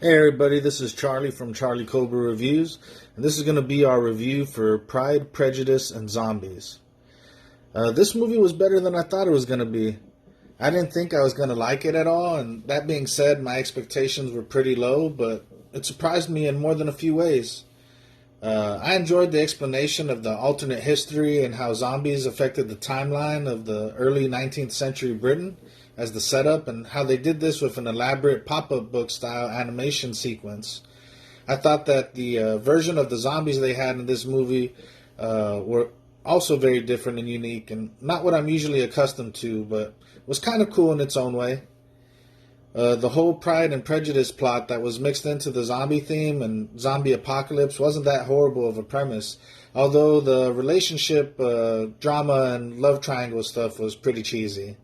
Hey everybody, this is Charlie from Charlie Cobra Reviews, and this is going to be our review for Pride, Prejudice, and Zombies. This movie was better than I thought it was going to be. I didn't think I was going to like it at all, and that being said, my expectations were pretty low, but it surprised me in more than a few ways. I enjoyed the explanation of the alternate history and how zombies affected the timeline of the early 19th century Britain as the setup, and how they did this with an elaborate pop-up book style animation sequence. I thought that the version of the zombies they had in this movie were also very different and unique, and not what I'm usually accustomed to, but was kind of cool in its own way. The whole Pride and Prejudice plot that was mixed into the zombie theme and zombie apocalypse wasn't that horrible of a premise, although the relationship drama and love triangle stuff was pretty cheesy.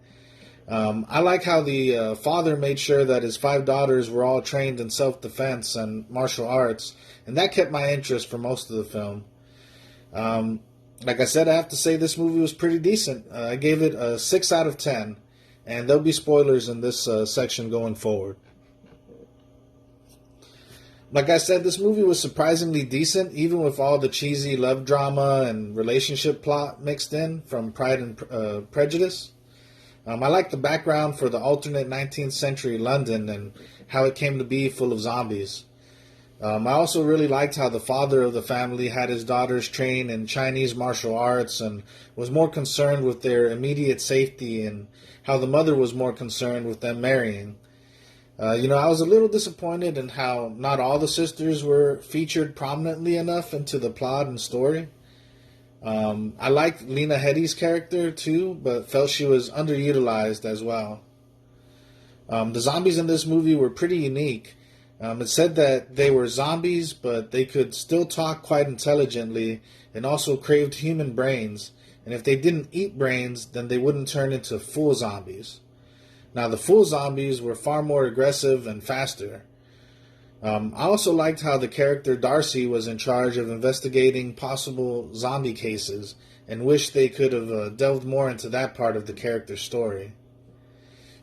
I like how the father made sure that his five daughters were all trained in self-defense and martial arts, and that kept my interest for most of the film. Like I said, I have to say this movie was pretty decent. I gave it a 6 out of 10. And there'll be spoilers in this section going forward. Like I said, this movie was surprisingly decent, even with all the cheesy love drama and relationship plot mixed in from Pride and Prejudice. I like the background for the alternate 19th century London and how it came to be full of zombies. I also really liked how the father of the family had his daughters train in Chinese martial arts and was more concerned with their immediate safety, and how the mother was more concerned with them marrying. I was a little disappointed in how not all the sisters were featured prominently enough into the plot and story. I liked Lena Headey's character too, but felt she was underutilized as well. The zombies in this movie were pretty unique. It said that they were zombies, but they could still talk quite intelligently and also craved human brains. And if they didn't eat brains, then they wouldn't turn into full zombies. Now, the full zombies were far more aggressive and faster. I also liked how the character Darcy was in charge of investigating possible zombie cases, and wished they could have delved more into that part of the character's story.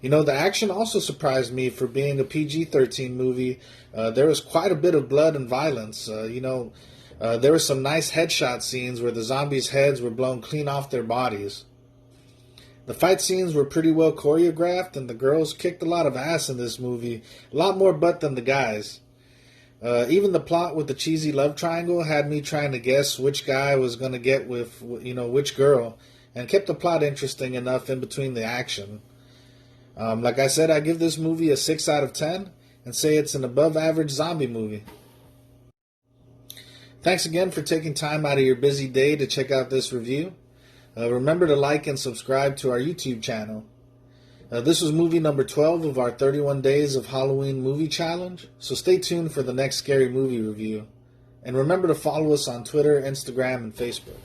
The action also surprised me for being a PG-13 movie. There was quite a bit of blood and violence. There were some nice headshot scenes where the zombies' heads were blown clean off their bodies. The fight scenes were pretty well choreographed, and the girls kicked a lot of ass in this movie. A lot more butt than the guys. Even the plot with the cheesy love triangle had me trying to guess which guy was going to get with, which girl, and kept the plot interesting enough in between the action. Like I said, I give this movie a 6 out of 10 and say it's an above average zombie movie. Thanks again for taking time out of your busy day to check out this review. Remember to like and subscribe to our YouTube channel. This was movie number 12 of our 31 Days of Halloween Movie Challenge, so stay tuned for the next scary movie review. And remember to follow us on Twitter, Instagram, and Facebook.